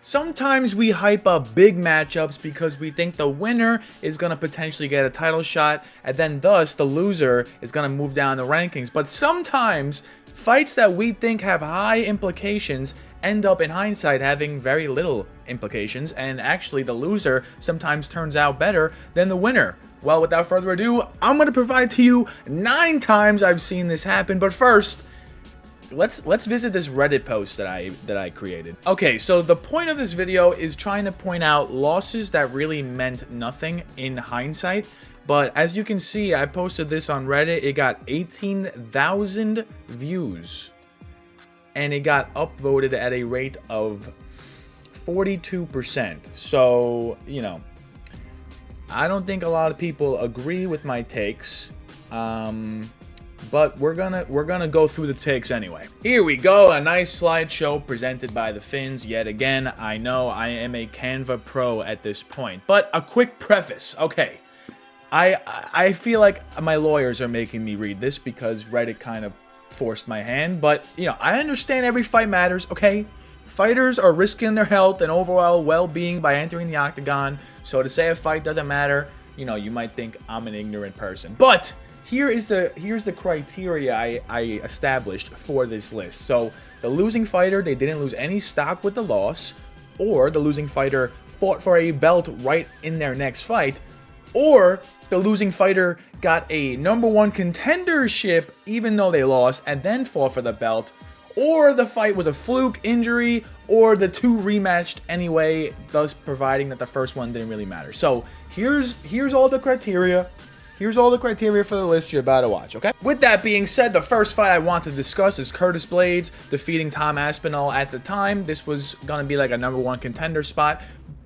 Sometimes we hype up big matchups because we think the winner is going to potentially get a title shot, and then thus the loser is going to move down the rankings. But sometimes fights that we think have high implications end up in hindsight having very little implications, and actually the loser sometimes turns out better than the winner. Well, without further ado, I'm going to provide to you 9 times I've seen this happen. But first, let's visit this Reddit post that I created. Okay, so the point of this video is trying to point out losses that really meant nothing in hindsight. But as you can see, I posted this on Reddit. It got 18,000 views. And it got upvoted at a rate of 42%. So, you know, I don't think a lot of people agree with my takes. But we're gonna go through the takes anyway. Here we go, a nice slideshow presented by the Finns yet again. I know I am a Canva pro at this point, but a quick preface. Okay, I feel like my lawyers are making me read this because Reddit kind of forced my hand, but you know, I understand every fight matters. Okay, fighters are risking their health and overall well-being by entering the octagon. So to say a fight doesn't matter, you know, you might think I'm an ignorant person, but here's the criteria I established for this list. So the losing fighter, they didn't lose any stock with the loss, or the losing fighter fought for a belt right in their next fight, or the losing fighter got a #1 contendership even though they lost and then fought for the belt, or the fight was a fluke injury, or the two rematched anyway, thus providing that the first one didn't really matter. So here's all the criteria. Here's all the criteria for the list you're about to watch, okay? With that being said, the first fight I want to discuss is Curtis Blaydes defeating Tom Aspinall. At the time, this was going to be like a #1 contender spot.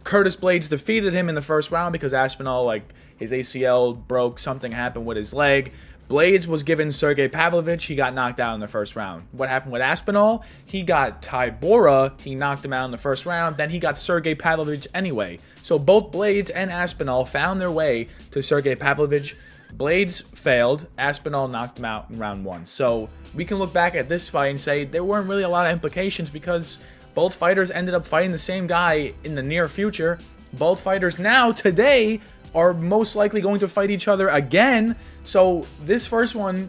Curtis Blaydes defeated him in the first round because Aspinall, like, his ACL broke, something happened with his leg. Blaydes was given Sergey Pavlovich. He got knocked out in the first round. What happened with Aspinall? He got Tybura. He knocked him out in the first round. Then he got Sergey Pavlovich anyway. So both Blaydes and Aspinall found their way to Sergey Pavlovich. Blaydes failed. Aspinall knocked him out in round 1. So we can look back at this fight and say there weren't really a lot of implications because both fighters ended up fighting the same guy in the near future. Both fighters now, today, are most likely going to fight each other again. So this first one,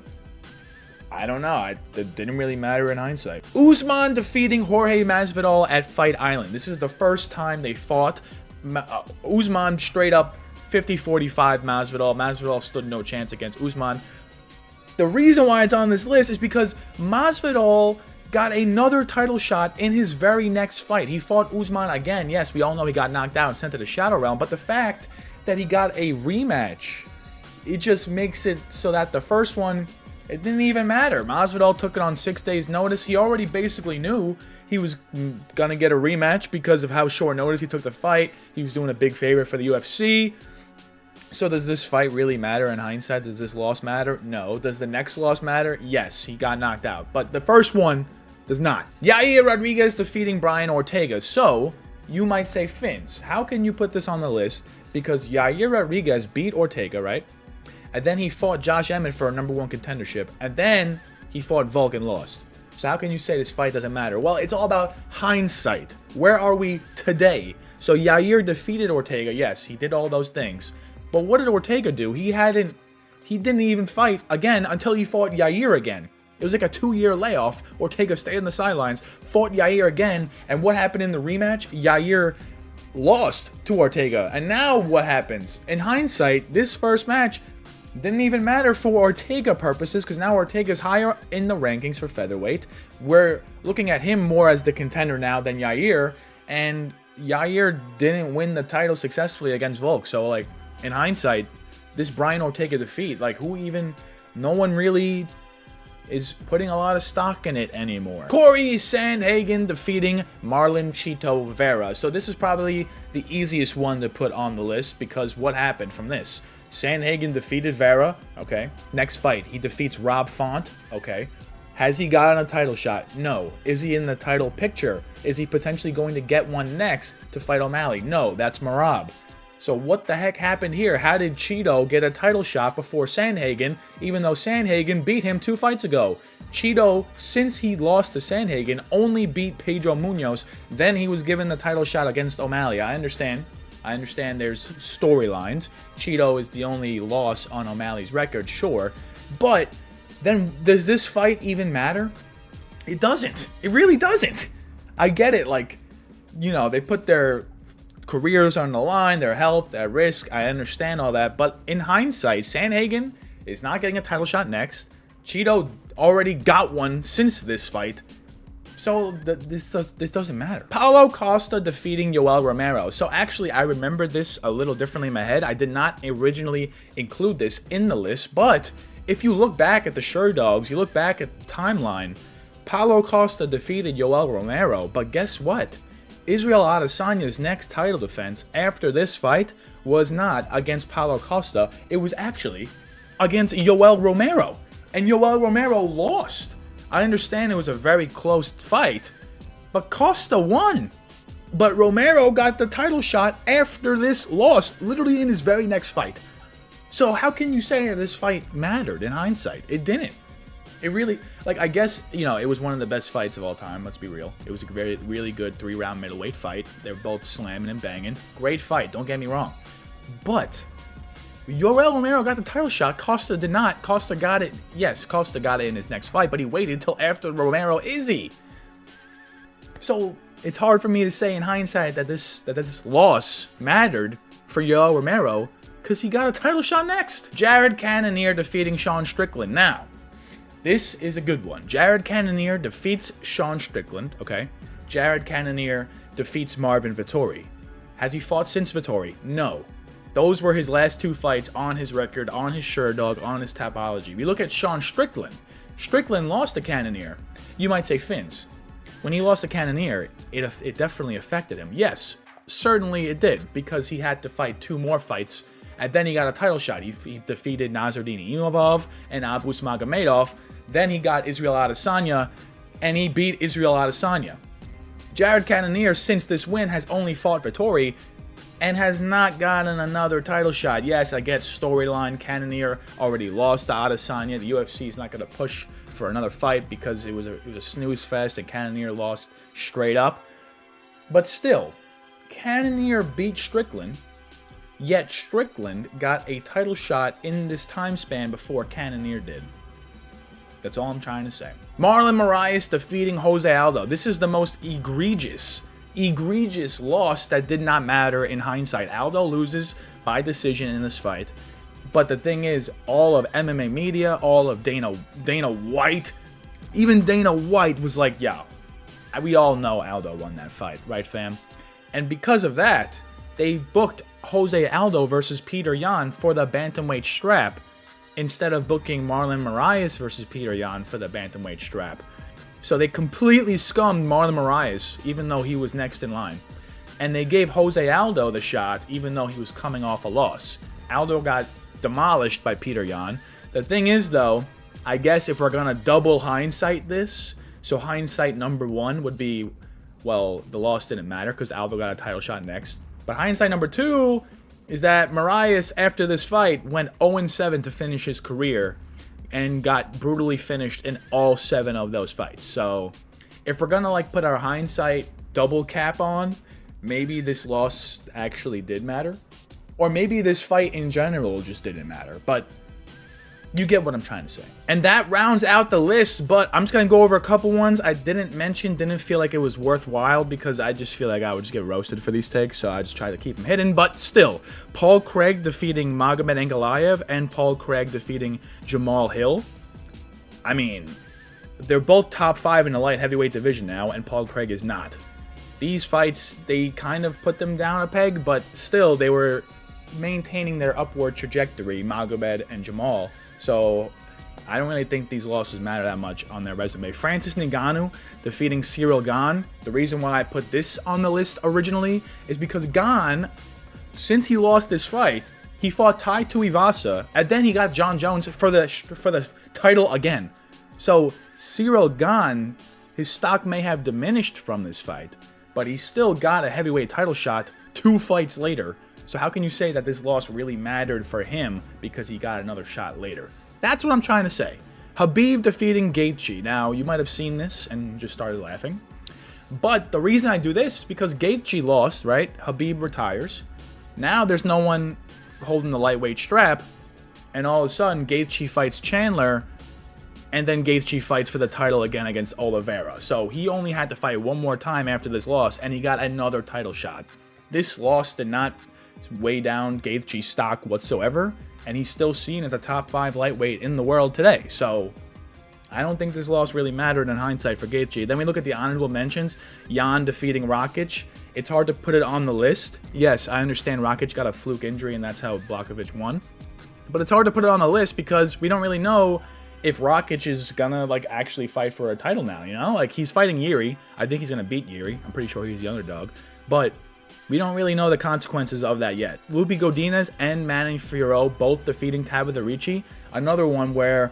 I don't know. It didn't really matter in hindsight. Usman defeating Jorge Masvidal at Fight Island. This is the first time they fought. Usman straight up 50-45 Masvidal. Masvidal stood no chance against Usman. The reason why it's on this list is because Masvidal got another title shot in his very next fight. He fought Usman again. Yes, we all know he got knocked out and sent to the Shadow Realm, but the fact that he got a rematch, it just makes it so that the first one, it didn't even matter. Masvidal took it on 6 days notice. He already basically knew he was gonna get a rematch because of how short notice he took the fight. He was doing a big favor for the UFC. So does this fight really matter in hindsight? Does this loss matter? No. Does the next loss matter? Yes, he got knocked out. But the first one does not. Yair Ortega defeating Yair Ortega. So you might say, Finns, how can you put this on the list? Because Yair Rodriguez beat Ortega, right? And then he fought Josh Emmett for a #1 contendership. And then he fought Volk and lost. So how can you say this fight doesn't matter? Well, it's all about hindsight. Where are we today? So Yair defeated Ortega. Yes, he did all those things. But what did Ortega do? He didn't even fight again until he fought Yair again. It was like a 2-year layoff. Ortega stayed on the sidelines, fought Yair again. And what happened in the rematch? Yair lost to Ortega. And now what happens? In hindsight, this first match didn't even matter for Ortega purposes because now Ortega's higher in the rankings for featherweight. We're looking at him more as the contender now than Yair. And Yair didn't win the title successfully against Volk. So, like, in hindsight, this Yair Ortega defeat, like, no one really is putting a lot of stock in it anymore. Corey Sandhagen defeating Marlon Chito Vera. So this is probably the easiest one to put on the list because what happened from this? Sandhagen defeated Vera. Okay. Next fight, he defeats Rob Font. Okay. Has he gotten a title shot? No. Is he in the title picture? Is he potentially going to get one next to fight O'Malley? No, that's Merab. So what the heck happened here? How did Chito get a title shot before Sandhagen, even though Sandhagen beat him 2 fights ago? Chito, since he lost to Sandhagen, only beat Pedro Munoz. Then he was given the title shot against O'Malley. I understand there's storylines. Chito is the only loss on O'Malley's record, sure. But then does this fight even matter? It doesn't. It really doesn't. I get it. Like, you know, they put their careers on the line, their health at risk. I understand all that. But in hindsight, Sandhagen is not getting a title shot next. Chito already got one since this fight. So this doesn't matter. Paulo Costa defeating Yoel Romero. So actually, I remember this a little differently in my head. I did not originally include this in the list. But if you look back at the Sherdogs, you look back at the timeline, Paulo Costa defeated Yoel Romero. But guess what? Israel Adesanya's next title defense after this fight was not against Paulo Costa. It was actually against Yoel Romero. And Yoel Romero lost. I understand it was a very close fight, but Costa won. But Romero got the title shot after this loss, literally in his very next fight. So how can you say that this fight mattered in hindsight? It didn't. It really, like, I guess, you know, it was one of the best fights of all time, let's be real. It was a really good 3-round middleweight fight. They were both slamming and banging. Great fight, don't get me wrong. But Yoel Romero got the title shot. Costa did not. Costa got it. Yes, Costa got it in his next fight, but he waited until after Romero Izzy. So it's hard for me to say in hindsight that this loss mattered for Yoel Romero because he got a title shot next. Jared Cannonier defeating Sean Strickland. Now, this is a good one. Jared Cannonier defeats Sean Strickland. Okay. Jared Cannonier defeats Marvin Vettori. Has he fought since Vettori? No. Those were his last 2 fights on his record, on his Sherdog, on his Tapology. We look at Sean Strickland. Strickland lost to Cannonier. You might say Fins. When he lost to Cannonier, it definitely affected him. Yes, certainly it did, because he had to fight 2 more fights, and then he got a title shot. He defeated Nasruddin Imavov and Abus Magomedov. Then he got Israel Adesanya, and he beat Israel Adesanya. Jared Cannonier, since this win, has only fought Vettori, and has not gotten another title shot. Yes, I get storyline. Cannonier already lost to Adesanya. The UFC is not going to push for another fight because it was a snooze fest and Cannonier lost straight up. But still, Cannonier beat Strickland, yet Strickland got a title shot in this time span before Cannonier did. That's all I'm trying to say. Marlon Moraes defeating Jose Aldo. This is the most egregious loss that did not matter in hindsight. Aldo loses by decision in this fight. But the thing is, all of MMA media, all of Dana White, even Dana White was like, yo, we all know Aldo won that fight, right, fam? And because of that, they booked Jose Aldo versus Peter Yan for the bantamweight strap instead of booking Marlon Moraes versus Peter Yan for the bantamweight strap. So they completely scummed Marlon Moraes, even though he was next in line. And they gave Jose Aldo the shot, even though he was coming off a loss. Aldo got demolished by Peter Yan. The thing is, though, I guess if we're going to double hindsight this, so hindsight number 1 would be, well, the loss didn't matter because Aldo got a title shot next. But hindsight number 2 is that Moraes, after this fight, went 0-7 to finish his career and got brutally finished in all 7 of those fights. So if we're gonna like put our hindsight double cap on, maybe this loss actually did matter, or maybe this fight in general just didn't matter. But you get what I'm trying to say. And that rounds out the list, but I'm just gonna go over a couple ones I didn't mention, didn't feel like it was worthwhile because I just feel like I would just get roasted for these takes, so I just try to keep them hidden. But still, Paul Craig defeating Magomed Ankalaev and Paul Craig defeating Jamal Hill. I mean, they're both top 5 in the light heavyweight division now, and Paul Craig is not. These fights, they kind of put them down a peg, but still, they were maintaining their upward trajectory, Magomed and Jamal. So I don't really think these losses matter that much on their resume. Francis Ngannou defeating Cyril Gane. The reason why I put this on the list originally is because Gane, since he lost this fight, he fought Tai Tuivasa, and then he got John Jones for the title again. So Cyril Gane, his stock may have diminished from this fight, but he still got a heavyweight title shot 2 fights later. So how can you say that this loss really mattered for him because he got another shot later? That's what I'm trying to say. Habib defeating Gaethje. Now, you might have seen this and just started laughing. But the reason I do this is because Gaethje lost, right? Habib retires. Now there's no one holding the lightweight strap. And all of a sudden, Gaethje fights Chandler. And then Gaethje fights for the title again against Oliveira. So he only had to fight one more time after this loss. And he got another title shot. This loss did not weigh down Gaethje's stock whatsoever. And he's still seen as a top 5 lightweight in the world today. So I don't think this loss really mattered in hindsight for Gaethje. Then we look at the honorable mentions. Jan defeating Rakic. It's hard to put it on the list. Yes, I understand Rakic got a fluke injury and that's how Blachowicz won. But it's hard to put it on the list because we don't really know if Rakic is gonna actually fight for a title now, you know? He's fighting Yuri. I think he's gonna beat Yuri. I'm pretty sure he's the underdog. But we don't really know the consequences of that yet. Lupi Godinez and Manny Fiorot both defeating Tabitha Ricci. Another one where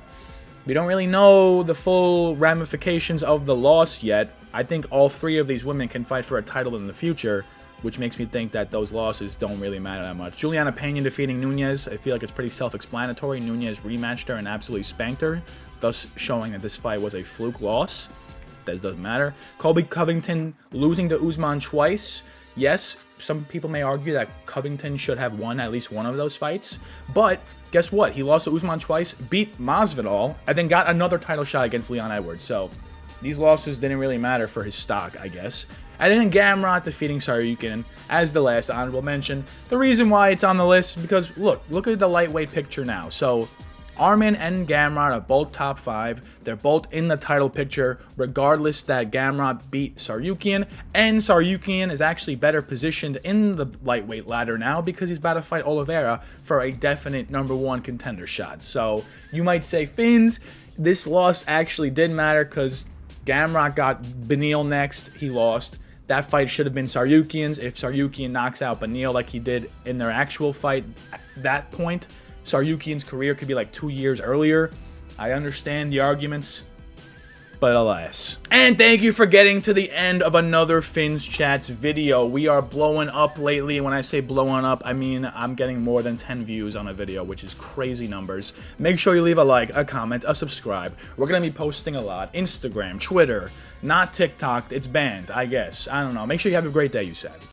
we don't really know the full ramifications of the loss yet. I think all 3 of these women can fight for a title in the future, which makes me think that those losses don't really matter that much. Juliana Pena defeating Nunez. I feel like it's pretty self-explanatory. Nunez rematched her and absolutely spanked her, thus showing that this fight was a fluke loss. That doesn't matter. Colby Covington losing to Usman twice. Yes, some people may argue that Covington should have won at least one of those fights, but guess what? He lost to Usman twice, beat Masvidal, and then got another title shot against Leon Edwards. So these losses didn't really matter for his stock, I guess. And then Gamrot defeating Saryukin as the last honorable mention. The reason why it's on the list is because, look at the lightweight picture now. So Arman and Gamrot are both top 5. They're both in the title picture, regardless that Gamrot beat Saryukin. And Saryukin is actually better positioned in the lightweight ladder now because he's about to fight Oliveira for a definite #1 contender shot. So you might say, Fins, this loss actually did matter because Gamrot got Beneil next. He lost. That fight should have been Saryukin's. If Saryukin knocks out Beneil like he did in their actual fight at that point, Saryukin's career could be 2 years earlier. I understand the arguments, but alas. And thank you for getting to the end of another Fins Chats video. We are blowing up lately. When I say blowing up, I mean I'm getting more than 10 views on a video, which is crazy numbers. Make sure you leave a like, a comment, a subscribe. We're going to be posting a lot. Instagram, Twitter, not TikTok. It's banned, I guess. I don't know. Make sure you have a great day, you said.